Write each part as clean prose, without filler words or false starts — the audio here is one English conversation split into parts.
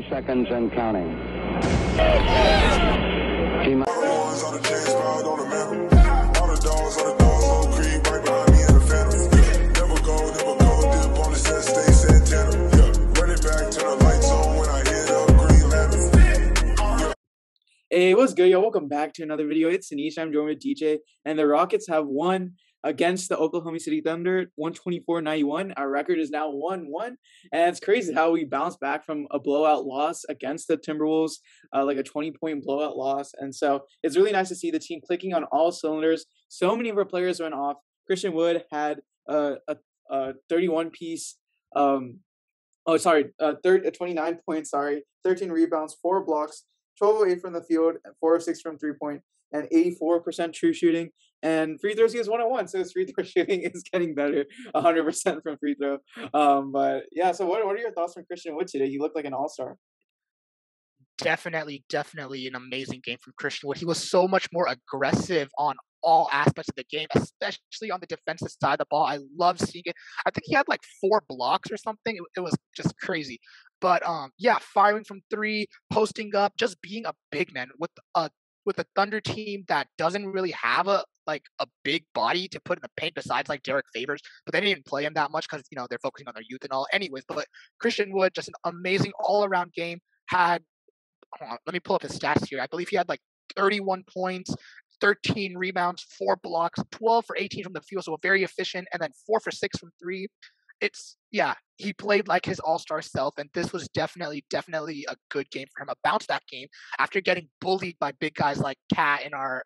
20 seconds and counting. Hey, what's good, yo? Welcome back to another video. It's Anish. I'm joined with DJ, and the Rockets have won against the Oklahoma City Thunder, 124-91. Our record is now 1-1, and it's crazy how we bounced back from a blowout loss against the Timberwolves, like a 20-point blowout loss. And so it's really nice to see the team clicking on all cylinders. So many of our players went off. Christian Wood had a 31-piece, 29 points, 13 rebounds, 4 blocks, 12 of 8 from the field, 4 of 6 from three-point, and 84% true shooting. And free throws, he has 101, so his free throw shooting is getting better, 100% from free throw. But yeah, so what are your thoughts on Christian Wood today? He looked like an all-star. Definitely an amazing game from Christian Wood. He was so much more aggressive on all aspects of the game, especially on the defensive side of the ball. I love seeing it. I think he had like 4 blocks or something. It was just crazy. But yeah, firing from 3, posting up, just being a big man with a Thunder team that doesn't really have a big body to put in the paint besides like Derek Favors, but they didn't play him that much because they're focusing on their youth and all. Anyways, but Christian Wood, just an amazing all-around game. Had let me pull up his stats here. I believe he had like 31 points, 13 rebounds, 4 blocks, 12 for 18 from the field, so very efficient, and then 4 for 6 from 3. He played like his all-star self, and this was definitely a good game for him. A bounce-back game after getting bullied by big guys like Cat in our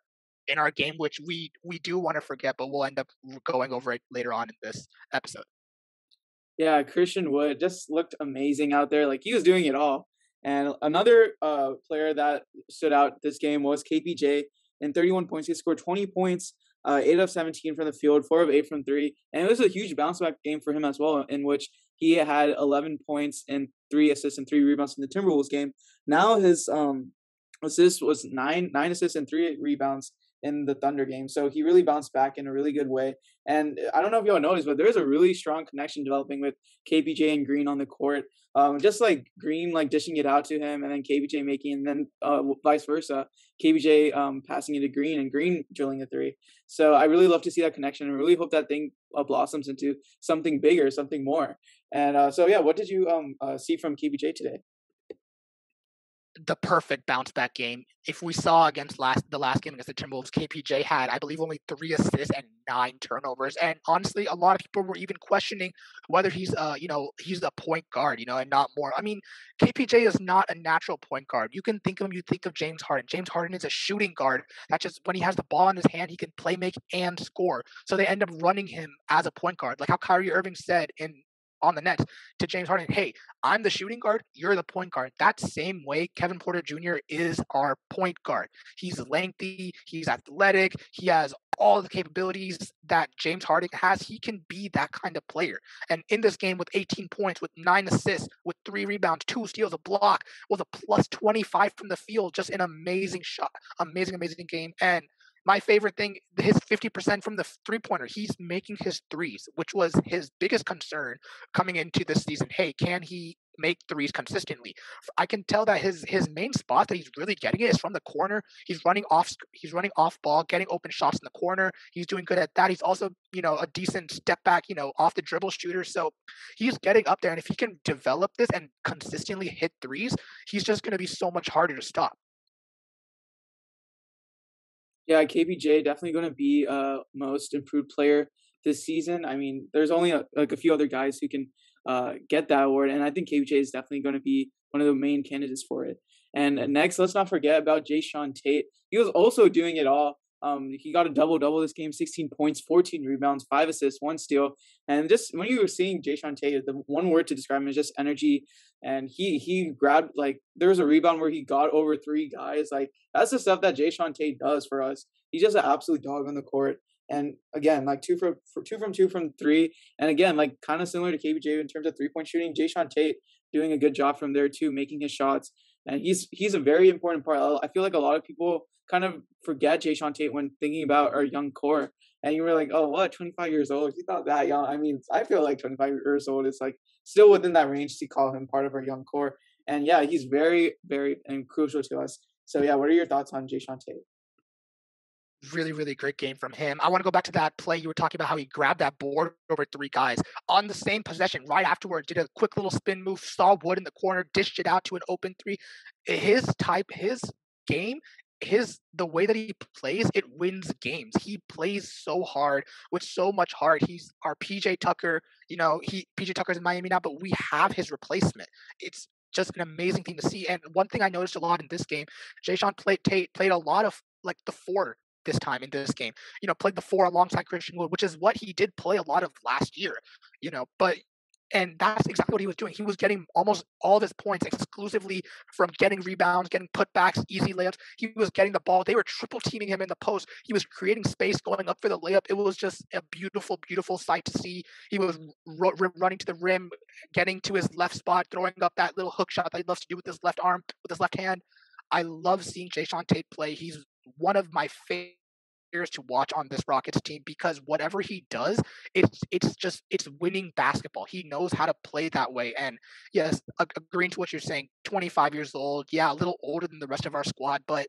game, which we do want to forget, but we'll end up going over it later on in this episode. Yeah, Christian Wood just looked amazing out there. Like, he was doing it all. And another player that stood out this game was KPJ. In 31 points, he scored 20 points, 8 of 17 from the field, 4 of 8 from 3. And it was a huge bounce-back game for him as well, in which he had 11 points and 3 assists and 3 rebounds in the Timberwolves game. Now his assist was 9 assists and 3 rebounds in the Thunder game. So he really bounced back in a really good way. And I don't know if y'all noticed, but there's a really strong connection developing with KPJ and Green on the court. Just like Green dishing it out to him, and then KPJ making, and then vice versa, KPJ passing it to Green and Green drilling a 3. So I really love to see that connection, and really hope that thing blossoms into something bigger, something more. And so yeah, what did you see from KPJ today? The perfect bounce back game. If we saw against the last game against the Timberwolves, KPJ had, I believe, only 3 assists and 9 turnovers. And honestly, a lot of people were even questioning whether he's he's a point guard, and not more. I mean, KPJ is not a natural point guard. You think of James Harden. James Harden is a shooting guard that just, when he has the ball in his hand, he can play make and score. So they end up running him as a point guard, like how Kyrie Irving said on the Nets to James Harden, hey, I'm the shooting guard, you're the point guard. That same way, Kevin Porter Jr. is our point guard. He's lengthy, he's athletic, he has all the capabilities that James Harden has. He can be that kind of player. And in this game, with 18 points, with 9 assists, with 3 rebounds, 2 steals, a block, with a plus 25 from the field, just an amazing shot, amazing game. And my favorite thing, his 50% from the three-pointer. He's making his threes, which was his biggest concern coming into this season. Hey, can he make threes consistently? I can tell that his main spot that he's really getting it is from the corner. He's running off ball, getting open shots in the corner. He's doing good at that. He's also, a decent step back, off the dribble shooter. So he's getting up there, and if he can develop this and consistently hit threes, he's just going to be so much harder to stop. Yeah, KPJ definitely going to be most improved player this season. I mean, there's only a few other guys who can get that award, and I think KPJ is definitely going to be one of the main candidates for it. And next, let's not forget about Jayshantay. He was also doing it all. He got a double-double this game, 16 points, 14 rebounds, 5 assists, 1 steal. And just when you were seeing Jayshantay, the one word to describe him is just energy. And he grabbed, there was a rebound where he got over 3 guys. That's the stuff that Jayshantay does for us. He's just an absolute dog on the court. And again, 2 from 2 from 3. And again, kind of similar to KPJ in terms of 3-point shooting, Jayshantay doing a good job from there too, making his shots. And he's a very important part. I feel like a lot of people kind of forget Jayshantay when thinking about our young core. And you were like, oh, what, 25 years old? He's not that young. I mean, I feel like 25 years old is still within that range to call him part of our young core. And yeah, he's very, very crucial to us. So yeah, what are your thoughts on Jayshantay? Really, really great game from him. I want to go back to that play you were talking about, how he grabbed that board over three guys on the same possession. Right afterward, did a quick little spin move, saw Wood in the corner, dished it out to an open three. His game, the way that he plays, it wins games. He plays so hard with so much heart. He's our PJ Tucker. PJ Tucker's in Miami now, but we have his replacement. It's just an amazing thing to see. And one thing I noticed a lot in this game, Tate played a lot of like the four this time in this game. Played the four alongside Christian Wood, which is what he did play a lot of last year. But and that's exactly what he was doing. He was getting almost all of his points exclusively from getting rebounds, getting putbacks, easy layups. He was getting the ball. They were triple teaming him in the post. He was creating space, going up for the layup. It was just a beautiful, beautiful sight to see. He was running to the rim, getting to his left spot, throwing up that little hook shot that he loves to do with his left arm, with his left hand. I love seeing Sean Tate play. He's one of my favorites to watch on this Rockets team, because whatever he does, it's winning basketball. He knows how to play that way. And yes, agreeing to what you're saying, 25 years old, yeah, a little older than the rest of our squad, but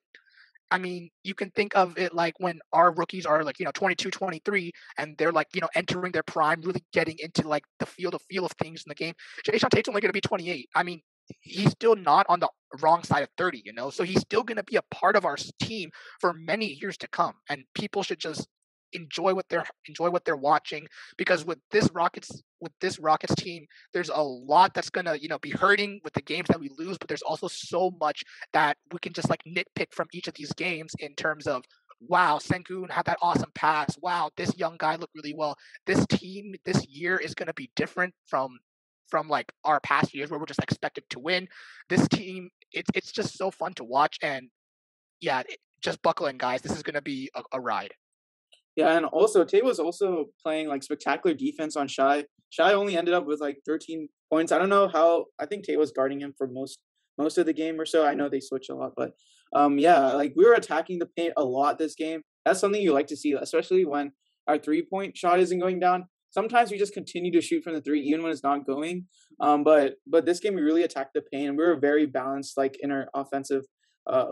I mean, you can think of it like when our rookies are like, 22, 23, and they're like, entering their prime, really getting into like the feel of things in the game. Jason Tate's only going to be 28. I mean, he's still not on the wrong side of 30, so he's still going to be a part of our team for many years to come. And people should just enjoy what they're watching, because with this Rockets team, there's a lot that's gonna be hurting with the games that we lose, but there's also so much that we can just like nitpick from each of these games in terms of, wow, Sengun had that awesome pass. Wow, this young guy looked really well. This team this year is gonna be different from like our past years where we're just expected to win. This team, it's just so fun to watch, and yeah, just buckle in, guys. This is gonna be a ride. Yeah, and also Tate was also playing like spectacular defense on Shy. Shy only ended up with like 13 points. I don't know how. I think Tate was guarding him for most of the game or so. I know they switched a lot, but yeah, like we were attacking the paint a lot this game. That's something you like to see, especially when our 3-point shot isn't going down. Sometimes we just continue to shoot from the three even when it's not going. But this game we really attacked the paint, and we were very balanced like in our offensive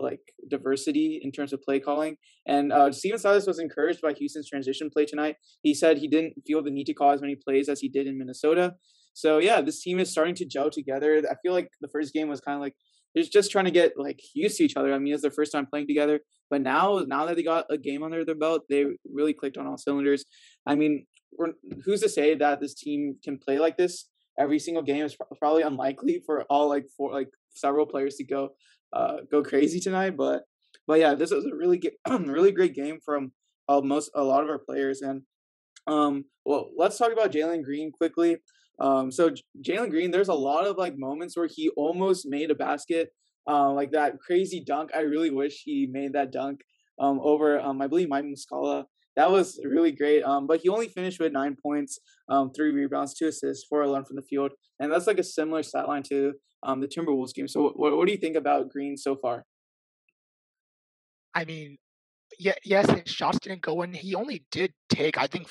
like diversity in terms of play calling. And Steven Silas was encouraged by Houston's transition play tonight. He said he didn't feel the need to call as many plays as he did in Minnesota. So yeah, this team is starting to gel together. I feel like the first game was kind of like they're just trying to get like used to each other. I mean, it's their first time playing together, but now that they got a game under their belt, they really clicked on all cylinders. I mean, who's to say that this team can play like this every single game? Is probably unlikely for all like several players to go crazy tonight. But yeah, this was a really great game from a lot of our players. And well, let's talk about Jalen Green quickly. So Jalen Green, there's a lot of like moments where he almost made a basket, like that crazy dunk. I really wish he made that dunk over I believe Mike Muscala. That was really great. But he only finished with 9 points, 3 rebounds, 2 assists, 4-11 from the field, and that's like a similar stat line to the Timberwolves game. So what do you think about Green so far? I mean, yeah, yes, his shots didn't go in. He only did take, I think,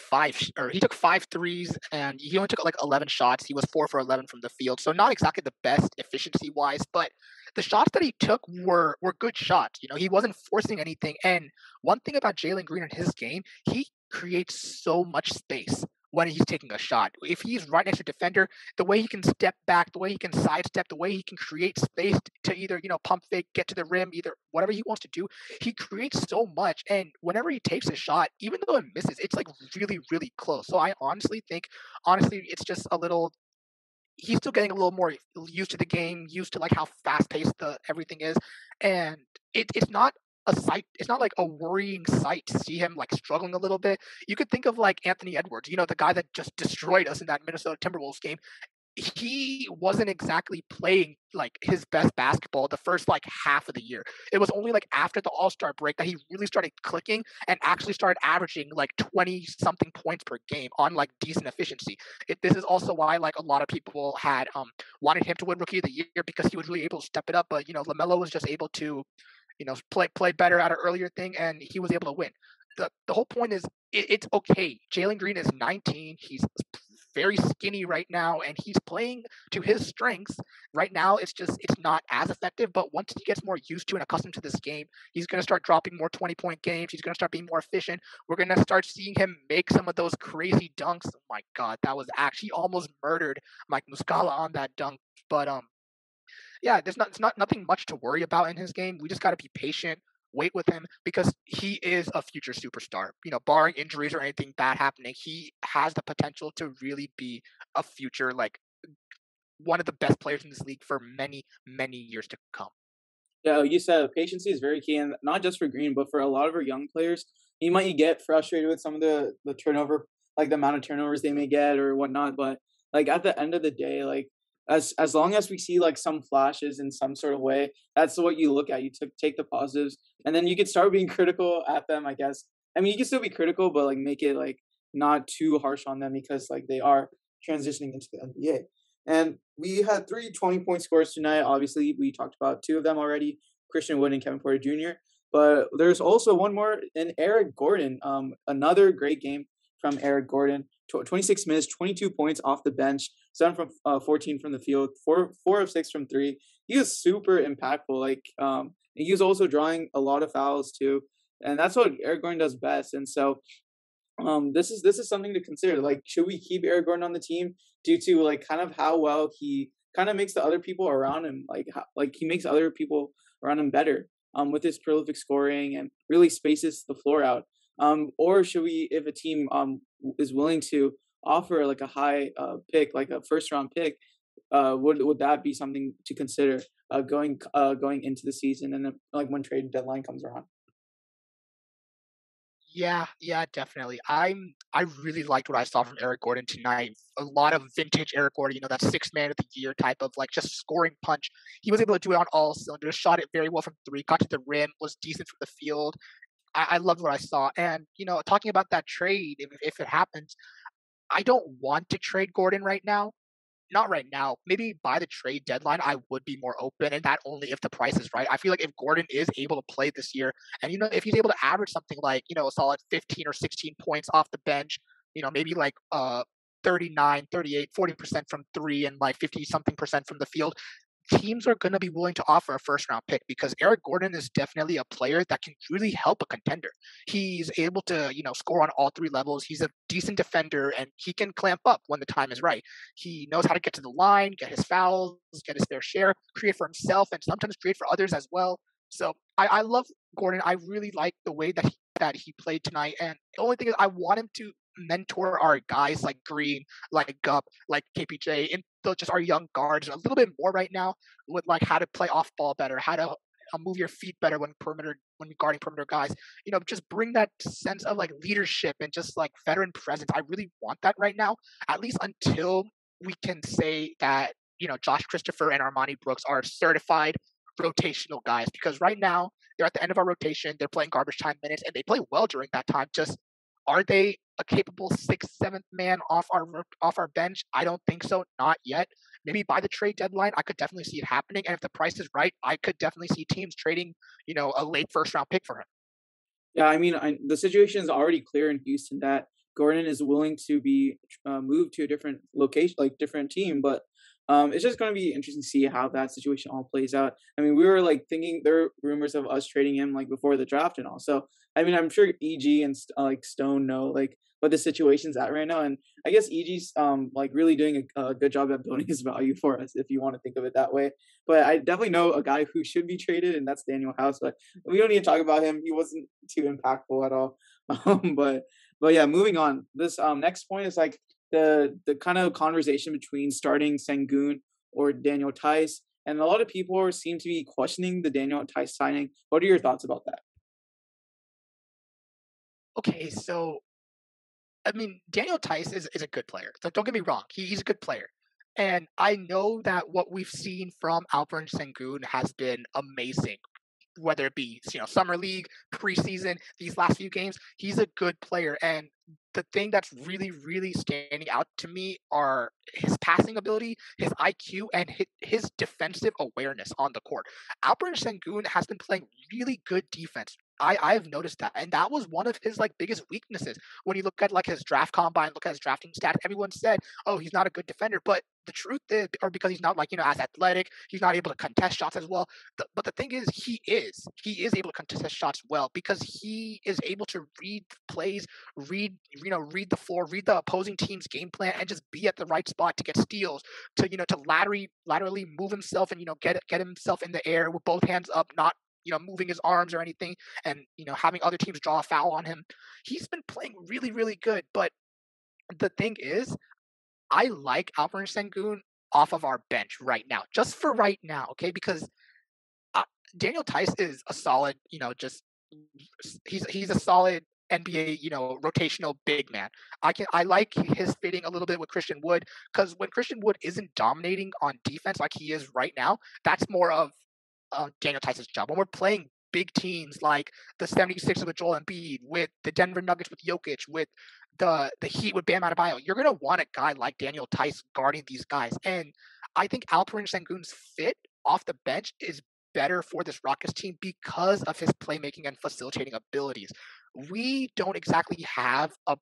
or he took five threes, and he only took like 11 shots. He was 4 for 11 from the field, so not exactly the best efficiency wise. But the shots that he took were good shots. He wasn't forcing anything. And one thing about Jalen Green in his game, he creates so much space when he's taking a shot. If he's right next to a defender, the way he can step back, the way he can sidestep, the way he can create space to either pump fake, get to the rim, either whatever he wants to do, he creates so much. And whenever he takes a shot, even though it misses, it's like really, really close. So I honestly think, it's just a little. He's still getting a little more used to the game, used to like how fast paced the everything is, and it's not a sight. It's not like a worrying sight to see him like struggling a little bit. You could think of like Anthony Edwards, the guy that just destroyed us in that Minnesota Timberwolves game. He wasn't exactly playing like his best basketball the first like half of the year. It was only like after the All-Star break that he really started clicking and actually started averaging like 20 something points per game on like decent efficiency. This is also why like a lot of people had wanted him to win Rookie of the Year, because he was really able to step it up. But LaMelo was just able to play better at an earlier thing, and he was able to win. The whole point is it's okay. Jalen Green is 19. He's very skinny right now, and he's playing to his strengths. Right now, it's not as effective, but once he gets more used to and accustomed to this game, he's going to start dropping more 20-point games. He's going to start being more efficient. We're going to start seeing him make some of those crazy dunks. Oh my God, that was actually almost murdered Mike Muscala on that dunk. But yeah, it's not nothing much to worry about in his game. We just got to be patient, wait with him because he is a future superstar. Barring injuries or anything bad happening, he has the potential to really be a future like one of the best players in this league for many, many years to come. Yeah, like you said, patience is very key, and not just for Green, but for a lot of our young players. You might get frustrated with some of the turnover, like the amount of turnovers they may get or whatnot. But like at the end of the day, like as long as we see like some flashes in some sort of way, that's what you look at. You take the positives, and then you can start being critical at them. I guess. I mean, you can still be critical, but like make it like not too harsh on them because like they are transitioning into the NBA. And we had 3 20-point scores tonight. Obviously, we talked about 2 of them already, Christian Wood and Kevin Porter Jr. But there's also one more in Eric Gordon. Another great game from Eric Gordon. 26 minutes, 22 points off the bench, 7 from 14 from the field, 4 of 6 from 3. He was super impactful. He was also drawing a lot of fouls too, and that's what Eric Gordon does best. And so this is something to consider. Like, should we keep Eric Gordon on the team due to like kind of how well he kind of makes the other people around him like he makes other people around him better with his prolific scoring and really spaces the floor out. Or should we, if a team is willing to offer like a high pick, like a first round pick, would that be something to consider going into the season and then, like when trade deadline comes around? Yeah, definitely. I really liked what I saw from Eric Gordon tonight. A lot of vintage Eric Gordon, that six man of the year type of like just scoring punch. He was able to do it on all cylinders, shot it very well from three, got to the rim, was decent from the field. I loved what I saw. And, talking about that trade, if it happens, I don't want to trade Gordon right now. Not right now. Maybe by the trade deadline, I would be more open, and that only if the price is right. I feel like if Gordon is able to play this year, and if he's able to average something like a solid 15 or 16 points off the bench, maybe like 39, 38, 40% from three, and like 50 something percent from the field, teams are going to be willing to offer a first round pick because Eric Gordon is definitely a player that can really help a contender. He's able to, score on all three levels. He's a decent defender and he can clamp up when the time is right. He knows how to get to the line, get his fouls, get his fair share, create for himself, and sometimes create for others as well. So I love Gordon. I really like the way that he played tonight. And the only thing is, I want him to mentor our guys like Green, like Gup, like KPJ, and just our young guards a little bit more right now with like how to play off ball better, how to move your feet better when guarding perimeter guys. Just bring that sense of like leadership and just like veteran presence. I really want that right now, at least until we can say that Josh Christopher and Armani Brooks are certified rotational guys, because right now they're at the end of our rotation. They're playing garbage time minutes and they play well during that time. Just are they a capable sixth, seventh man off our bench? I don't think so, not yet. Maybe by the trade deadline, I could definitely see it happening. And if the price is right, I could definitely see teams trading, a late first round pick for him. Yeah, I mean, the situation is already clear in Houston that Gordon is willing to be moved to a different location, like different team. But it's just going to be interesting to see how that situation all plays out. I mean, we were like thinking there were rumors of us trading him like before the draft and all. So I mean, I'm sure EG and like Stone know like what the situation's at right now, and I guess EG's like really doing a good job at building his value for us, if you want to think of it that way. But I definitely know a guy who should be traded, and that's Daniel House. But we don't need to talk about him. He wasn't too impactful at all. But yeah, moving on. This next point is like the kind of conversation between starting Sengun or Daniel Tice, and a lot of people seem to be questioning the Daniel Tice signing. What are your thoughts about that? Okay, so I mean, Daniel Tice is a good player. Don't get me wrong. He's a good player. And I know that what we've seen from Alperen Sengun has been amazing, whether it be summer league, preseason, these last few games. He's a good player, and the thing that's really, really standing out to me are his passing ability, his IQ, and his defensive awareness on the court. Alperen Sengun has been playing really good defense. I've noticed that, and that was one of his like biggest weaknesses. When you look at like his draft combine, look at his drafting stats, everyone said, "Oh, he's not a good defender." But the truth is, or because he's not like as athletic, he's not able to contest shots as well. But the thing is, he is able to contest shots well because he is able to read plays, read the floor, read the opposing team's game plan, and just be at the right spot to get steals, to to laterally move himself and get himself in the air with both hands up, not moving his arms or anything, and having other teams draw a foul on him. He's been playing really, really good. But the thing is, I like Alperen Sengun off of our bench right now, just for right now, okay? Because uh, Daniel Tice is a solid, just he's a solid NBA, rotational big man. I like his fitting a little bit with Christian Wood, because when Christian Wood isn't dominating on defense like he is right now, that's more of Daniel Tice's job. When we're playing big teams like the 76ers with Joel Embiid, with the Denver Nuggets with Jokic, with the Heat with Bam Adebayo, you're gonna want a guy like Daniel Tice guarding these guys. And I think Alperen Sengun's fit off the bench is better for this Rockets team because of his playmaking and facilitating abilities. We don't exactly have a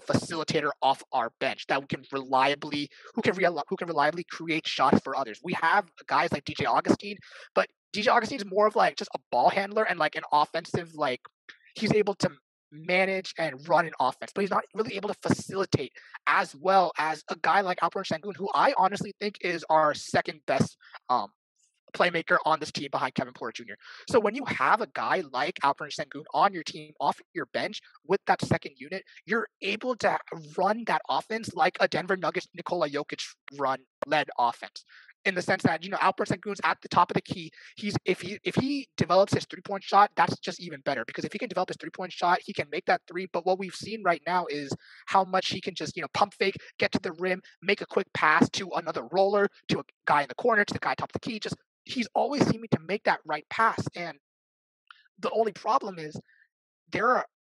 facilitator off our bench that we can reliably who can reliably create shots for others. We have guys like DJ Augustine, but DJ Augustine is more of like just a ball handler and like an offensive, like he's able to manage and run an offense, but he's not really able to facilitate as well as a guy like Alperen Sengun, who I honestly think is our second best um, playmaker on this team behind Kevin Porter Jr. So when you have a guy like Alperen Sengun on your team, off your bench with that second unit, you're able to run that offense like a Denver Nuggets Nikola Jokic run led offense. In the sense that Alperen Sengun's at the top of the key. He's if he develops his 3-point shot, that's just even better, because if he can develop his 3-point shot, he can make that three. But what we've seen right now is how much he can just pump fake, get to the rim, make a quick pass to another roller, to a guy in the corner, to the guy top of the key. Just he's always seeming to make that right pass. And the only problem is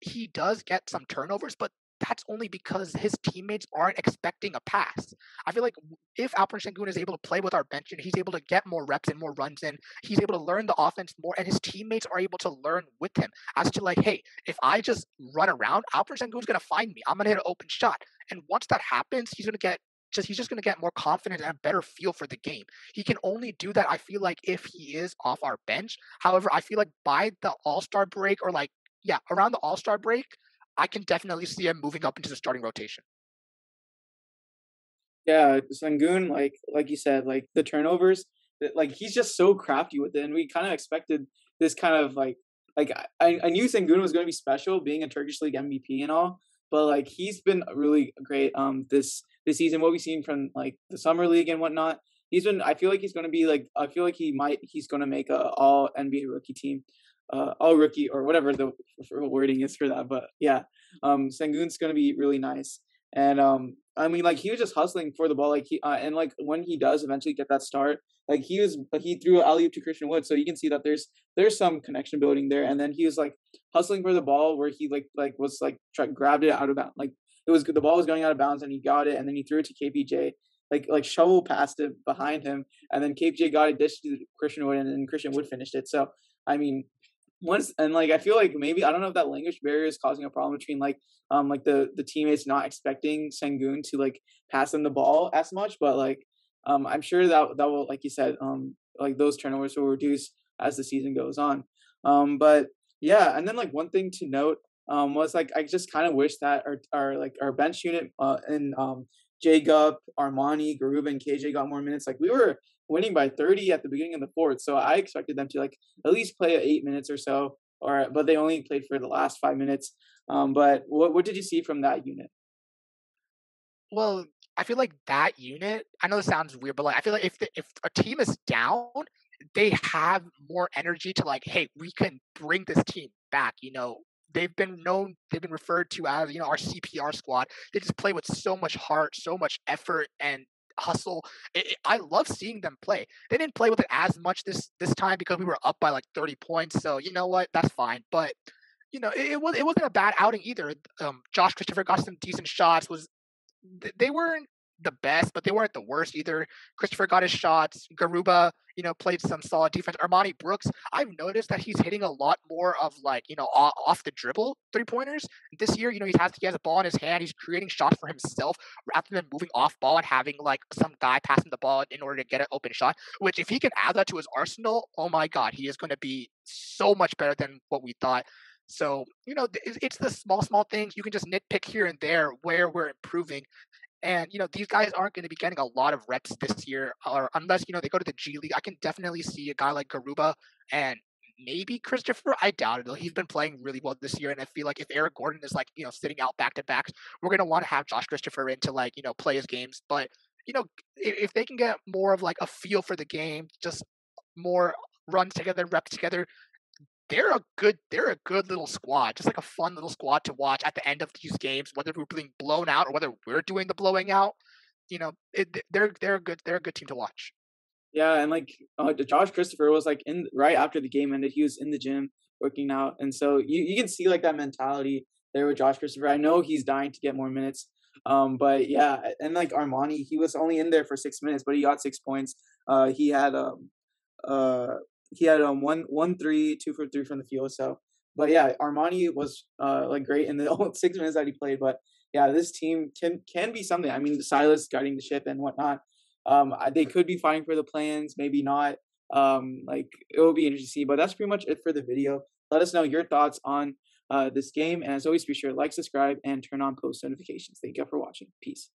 he does get some turnovers, but that's only because his teammates aren't expecting a pass. I feel like if Alperen Sengun is able to play with our bench and he's able to get more reps and more runs in, he's able to learn the offense more, and his teammates are able to learn with him as to like, hey, if I just run around, Alperen Sengun's gonna find me. I'm gonna hit an open shot, and once that happens, he's just going to get more confident and a better feel for the game. He can only do that, I feel like, if he is off our bench. However, I feel like by the All-Star break, or like, yeah, around the All-Star break, I can definitely see him moving up into the starting rotation. Yeah, Sangoon, like you said, like the turnovers, like he's just so crafty with it, and we kind of expected this kind of like I knew Sangoon was going to be special, being a Turkish League MVP and all, but like he's been really great this season. What we've seen from like the summer league and whatnot, he's been. I feel like he's going to be like. I feel like he's going to make a all NBA rookie team. All rookie or whatever the wording is for that, but yeah, Sangoon's gonna be really nice. And I mean, like he was just hustling for the ball, like and like when he does eventually get that start, like he threw an alley oop to Christian Wood, so you can see that there's some connection building there. And then he was like hustling for the ball, where he was like grabbed it out of bounds, like it was the ball was going out of bounds, and he got it, and then he threw it to KPJ, like shovel passed it behind him, and then KPJ got it, dished to Christian Wood, and then Christian Wood finished it. So I mean, once, and like I feel like maybe I don't know if that language barrier is causing a problem between like the teammates not expecting Sengun to like pass them the ball as much, but like I'm sure that will, like you said, like those turnovers will reduce as the season goes on. But yeah, and then like one thing to note was like I just kind of wish that our bench unit and J Gup, Armani, Garuba, and KJ got more minutes. Like we were winning by 30 at the beginning of the fourth, so I expected them to like at least play 8 minutes or so, but they only played for the last 5 minutes. But what did you see from that unit? Well, I feel like that unit. I know this sounds weird, but like I feel like if a team is down, they have more energy to like, hey, we can bring this team back. They've been referred to as our CPR squad. They just play with so much heart, so much effort, and hustle. I love seeing them play. They didn't play with it as much this time because we were up by like 30 points. So you know what, that's fine. But it wasn't a bad outing either. Josh Christopher got some decent shots. They weren't the best, but they weren't the worst either. Christopher got his shots. Garuba, played some solid defense. Armani Brooks, I've noticed that he's hitting a lot more of like, off the dribble 3 pointers. This year, he has a ball in his hand. He's creating shots for himself rather than moving off ball and having like some guy passing the ball in order to get an open shot. Which if he can add that to his arsenal, oh my God, he is going to be so much better than what we thought. So, it's the small things. You can just nitpick here and there where we're improving. And these guys aren't going to be getting a lot of reps this year, or unless they go to the G League. I can definitely see a guy like Garuba and maybe Christopher. I doubt it though. He's been playing really well this year, and I feel like if Eric Gordon is like sitting out back to backs, we're going to want to have Josh Christopher in to like play his games. But if they can get more of like a feel for the game, just more runs together, reps together, they're a good little squad, just like a fun little squad to watch at the end of these games, whether we're being blown out or whether we're doing the blowing out. They're a good team to watch. Yeah, and like Josh Christopher was like in right after the game ended, he was in the gym working out, and so you can see like that mentality there with Josh Christopher. I know he's dying to get more minutes, but yeah, and like Armani, he was only in there for 6 minutes, but he got 6 points. He had uh he had one three, 2 for 3 from the field. So, but yeah, Armani was like great in the 6 minutes that he played. But yeah, this team can be something. I mean, Silas guiding the ship and whatnot. They could be fighting for the plans, maybe not. Like it will be interesting to see. But that's pretty much it for the video. Let us know your thoughts on this game, and as always, be sure to like, subscribe, and turn on post notifications. Thank you for watching. Peace.